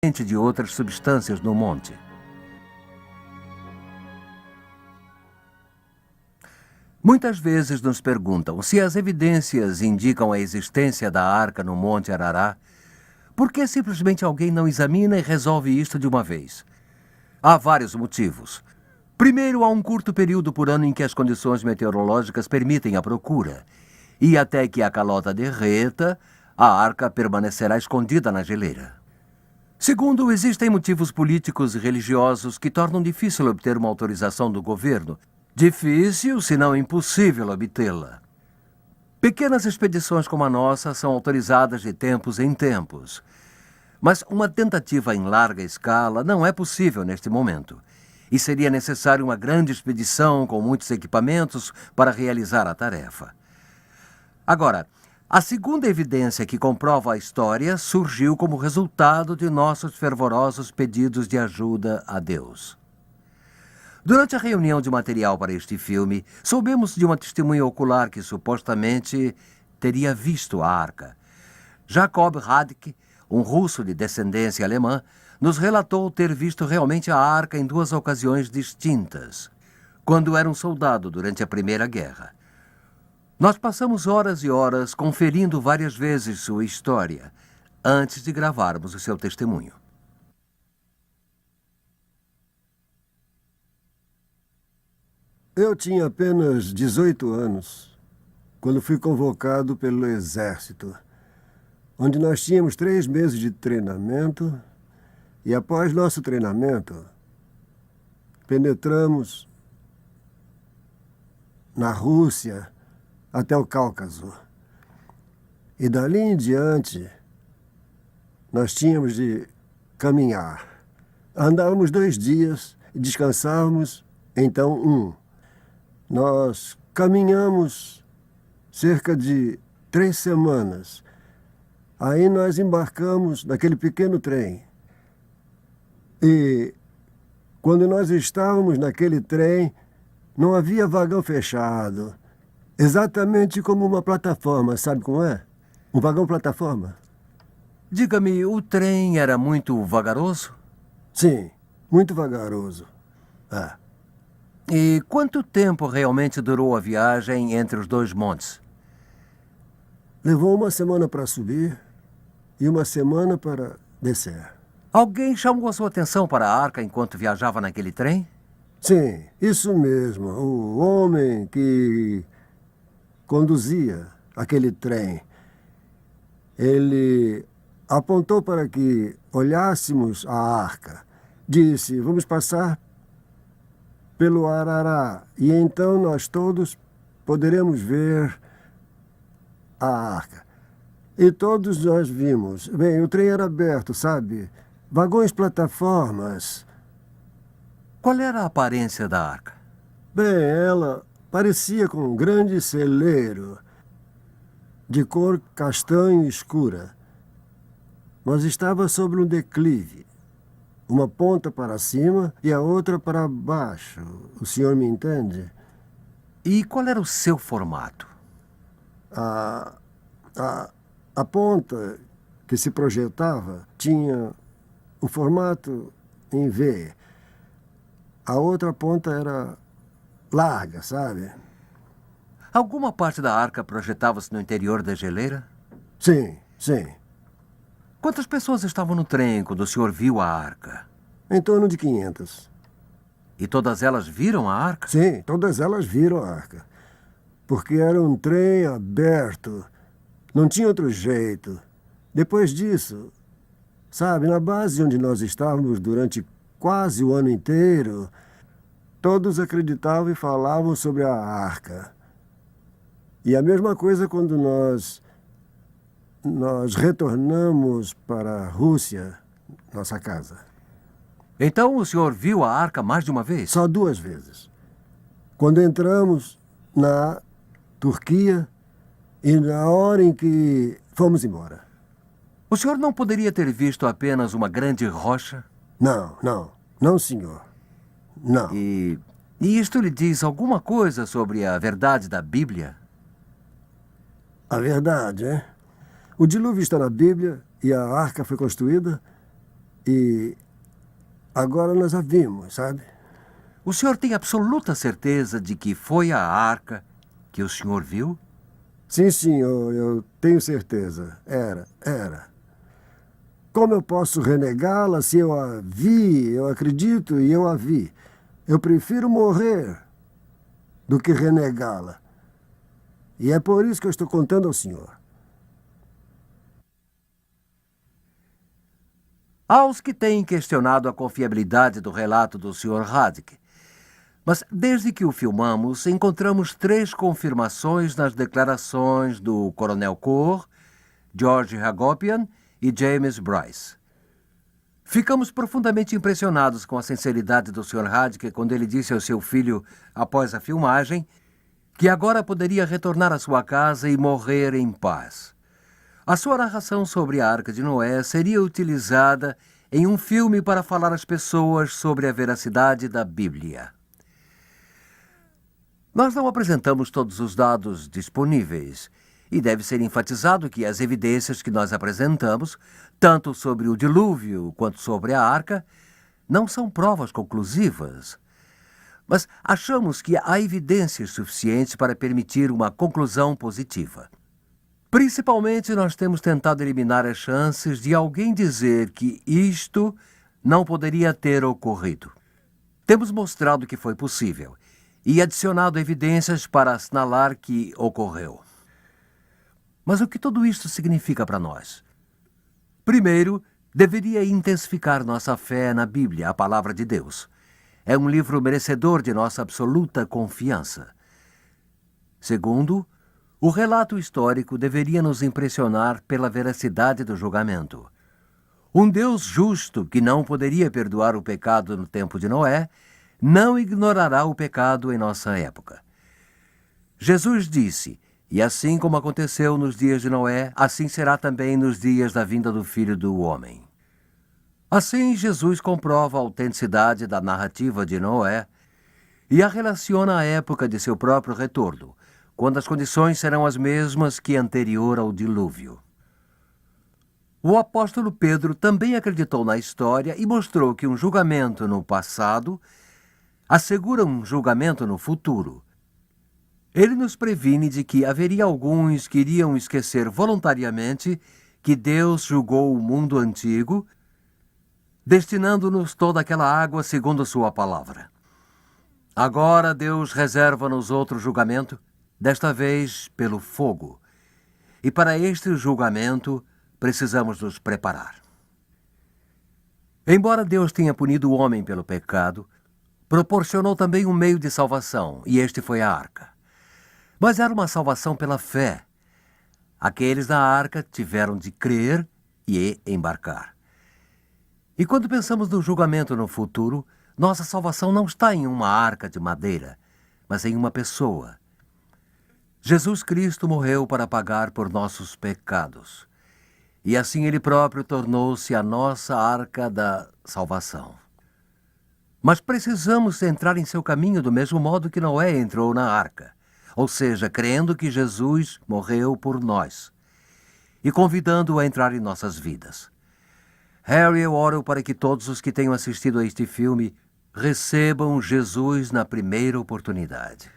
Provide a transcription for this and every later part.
de outras substâncias no monte. Muitas vezes nos perguntam se as evidências indicam a existência da arca no Monte Arará, por que simplesmente alguém não examina e resolve isto de uma vez? Há vários motivos. Primeiro, há um curto período por ano em que as condições meteorológicas permitem a procura. E até que a calota derreta, a arca permanecerá escondida na geleira. Segundo, existem motivos políticos e religiosos que tornam difícil obter uma autorização do governo. Difícil, se não impossível, obtê-la. Pequenas expedições como a nossa são autorizadas de tempos em tempos. Mas uma tentativa em larga escala não é possível neste momento. E seria necessário uma grande expedição com muitos equipamentos para realizar a tarefa. Agora, a segunda evidência que comprova a história surgiu como resultado de nossos fervorosos pedidos de ajuda a Deus. Durante a reunião de material para este filme, soubemos de uma testemunha ocular que supostamente teria visto a arca. Jakob Radke, um russo de descendência alemã, nos relatou ter visto realmente a arca em duas ocasiões distintas, quando era um soldado durante a Primeira Guerra. Nós passamos horas e horas conferindo várias vezes sua história, antes de gravarmos o seu testemunho. Eu tinha apenas 18 anos, quando fui convocado pelo Exército, onde nós tínhamos 3 meses de treinamento e, após nosso treinamento, penetramos na Rússia até o Cáucaso. E dali em diante, nós tínhamos de caminhar. Andávamos 2 dias e descansávamos, então 1. Nós caminhamos cerca de 3 semanas. Aí nós embarcamos naquele pequeno trem. E quando nós estávamos naquele trem, não havia vagão fechado. Exatamente como uma plataforma, sabe como é? Um vagão-plataforma. Diga-me, o trem era muito vagaroso? Sim, muito vagaroso. E quanto tempo realmente durou a viagem entre os 2 montes? Levou 1 semana para subir e 1 semana para descer. Alguém chamou a sua atenção para a arca enquanto viajava naquele trem? Sim, isso mesmo. O homem que conduzia aquele trem, ele apontou para que olhássemos a arca. Disse, vamos passar pelo Arará, e então nós todos poderemos ver a arca. E todos nós vimos. Bem, o trem era aberto, sabe? Vagões, plataformas. Qual era a aparência da arca? Bem, ela parecia com um grande celeiro de cor castanho escura, mas estava sobre um declive. Uma ponta para cima e a outra para baixo. O senhor me entende? E qual era o seu formato? A ponta que se projetava tinha o formato em V. A outra ponta era larga, sabe? Alguma parte da arca projetava-se no interior da geleira? Sim, sim. Quantas pessoas estavam no trem quando o senhor viu a arca? Em torno de 500. E todas elas viram a arca? Sim, todas elas viram a arca. Porque era um trem aberto. Não tinha outro jeito. Depois disso, sabe, na base onde nós estávamos durante quase o ano inteiro, todos acreditavam e falavam sobre a arca. E a mesma coisa quando nós retornamos para a Rússia, nossa casa. Então o senhor viu a arca mais de uma vez? Só 2 vezes. Quando entramos na Turquia e na hora em que fomos embora. O senhor não poderia ter visto apenas uma grande rocha? Não, senhor. Não. E isto lhe diz alguma coisa sobre a verdade da Bíblia? A verdade, é? O dilúvio está na Bíblia e a arca foi construída E agora nós a vimos, sabe? O senhor tem absoluta certeza de que foi a arca que o senhor viu? Sim, eu tenho certeza. Era. Como eu posso renegá-la se eu a vi, eu acredito e eu a vi? Eu prefiro morrer do que renegá-la. E é por isso que eu estou contando ao senhor. Aos que têm questionado a confiabilidade do relato do Sr. Haddock. Mas desde que o filmamos, encontramos 3 confirmações nas declarações do Coronel Corr, George Hagopian e James Bryce. Ficamos profundamente impressionados com a sinceridade do Sr. Haddock quando ele disse ao seu filho, após a filmagem, que agora poderia retornar à sua casa e morrer em paz. A sua narração sobre a Arca de Noé seria utilizada em um filme para falar às pessoas sobre a veracidade da Bíblia. Nós não apresentamos todos os dados disponíveis, e deve ser enfatizado que as evidências que nós apresentamos, tanto sobre o dilúvio quanto sobre a arca, não são provas conclusivas. Mas achamos que há evidências suficientes para permitir uma conclusão positiva. Principalmente, nós temos tentado eliminar as chances de alguém dizer que isto não poderia ter ocorrido. Temos mostrado que foi possível e adicionado evidências para assinalar que ocorreu. Mas o que tudo isto significa para nós? Primeiro, deveria intensificar nossa fé na Bíblia, a Palavra de Deus. É um livro merecedor de nossa absoluta confiança. Segundo, o relato histórico deveria nos impressionar pela veracidade do julgamento. Um Deus justo que não poderia perdoar o pecado no tempo de Noé, não ignorará o pecado em nossa época. Jesus disse, e assim como aconteceu nos dias de Noé, assim será também nos dias da vinda do Filho do Homem. Assim, Jesus comprova a autenticidade da narrativa de Noé e a relaciona à época de seu próprio retorno, quando as condições serão as mesmas que anterior ao dilúvio. O apóstolo Pedro também acreditou na história e mostrou que um julgamento no passado assegura um julgamento no futuro. Ele nos previne de que haveria alguns que iriam esquecer voluntariamente que Deus julgou o mundo antigo, destinando-nos toda aquela água segundo sua palavra. Agora Deus reserva-nos outro julgamento, desta vez pelo fogo. E para este julgamento precisamos nos preparar. Embora Deus tenha punido o homem pelo pecado, proporcionou também um meio de salvação, e este foi a arca. Mas era uma salvação pela fé. Aqueles na arca tiveram de crer e embarcar. E quando pensamos no julgamento no futuro, nossa salvação não está em uma arca de madeira, mas em uma pessoa. Jesus Cristo morreu para pagar por nossos pecados. E assim Ele próprio tornou-se a nossa arca da salvação. Mas precisamos entrar em seu caminho do mesmo modo que Noé entrou na arca, ou seja, crendo que Jesus morreu por nós e convidando-o a entrar em nossas vidas. Harry, eu oro para que todos os que tenham assistido a este filme recebam Jesus na primeira oportunidade.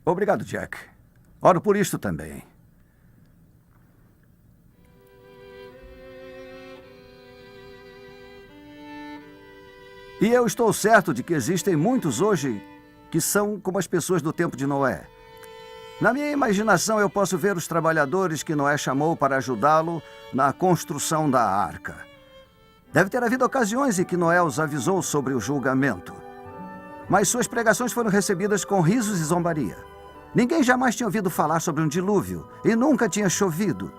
Obrigado, Jack. Oro por isto também. E eu estou certo de que existem muitos hoje que são como as pessoas do tempo de Noé. Na minha imaginação, eu posso ver os trabalhadores que Noé chamou para ajudá-lo na construção da arca. Deve ter havido ocasiões em que Noé os avisou sobre o julgamento. Mas suas pregações foram recebidas com risos e zombaria. Ninguém jamais tinha ouvido falar sobre um dilúvio e nunca tinha chovido.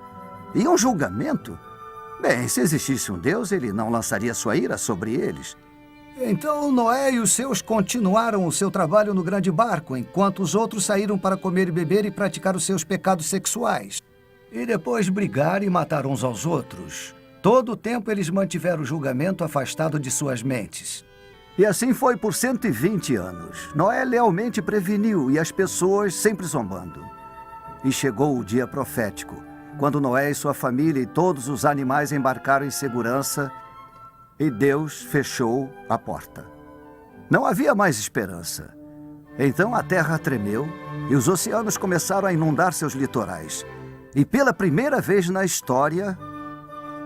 E um julgamento? Bem, se existisse um Deus, ele não lançaria sua ira sobre eles. Então Noé e os seus continuaram o seu trabalho no grande barco, enquanto os outros saíram para comer e beber e praticar os seus pecados sexuais. E depois brigar e matar uns aos outros. Todo o tempo eles mantiveram o julgamento afastado de suas mentes. E assim foi por 120 anos. Noé lealmente preveniu e as pessoas sempre zombando. E chegou o dia profético, quando Noé e sua família e todos os animais embarcaram em segurança E Deus fechou a porta. Não havia mais esperança. Então a terra tremeu e os oceanos começaram a inundar seus litorais. E pela primeira vez na história,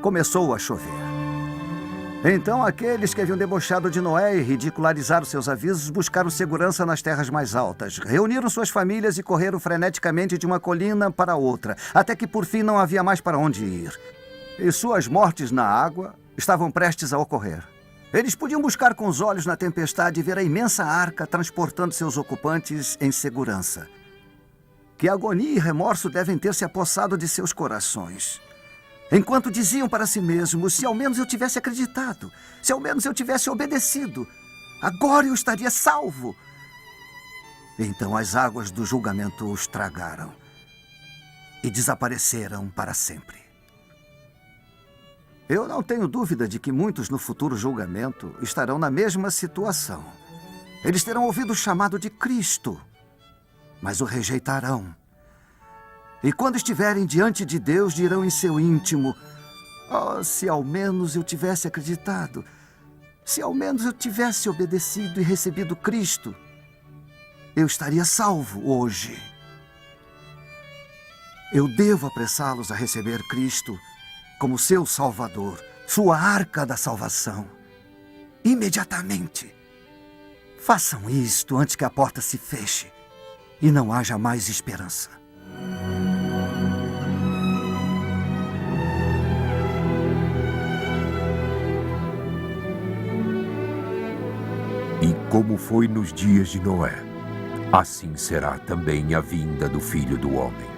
começou a chover. Então aqueles que haviam debochado de Noé e ridicularizado seus avisos buscaram segurança nas terras mais altas. Reuniram suas famílias e correram freneticamente de uma colina para outra, até que por fim não havia mais para onde ir. E suas mortes na água estavam prestes a ocorrer. Eles podiam buscar com os olhos na tempestade e ver a imensa arca transportando seus ocupantes em segurança. Que agonia e remorso devem ter se apossado de seus corações. Enquanto diziam para si mesmos, se ao menos eu tivesse acreditado, se ao menos eu tivesse obedecido, agora eu estaria salvo. Então as águas do julgamento os tragaram e desapareceram para sempre. Eu não tenho dúvida de que muitos no futuro julgamento estarão na mesma situação. Eles terão ouvido o chamado de Cristo, mas o rejeitarão. E quando estiverem diante de Deus, dirão em seu íntimo: oh, se ao menos eu tivesse acreditado, se ao menos eu tivesse obedecido e recebido Cristo, eu estaria salvo hoje. Eu devo apressá-los a receber Cristo como seu Salvador, sua arca da salvação, imediatamente. Façam isto antes que a porta se feche e não haja mais esperança. E como foi nos dias de Noé, assim será também a vinda do Filho do Homem.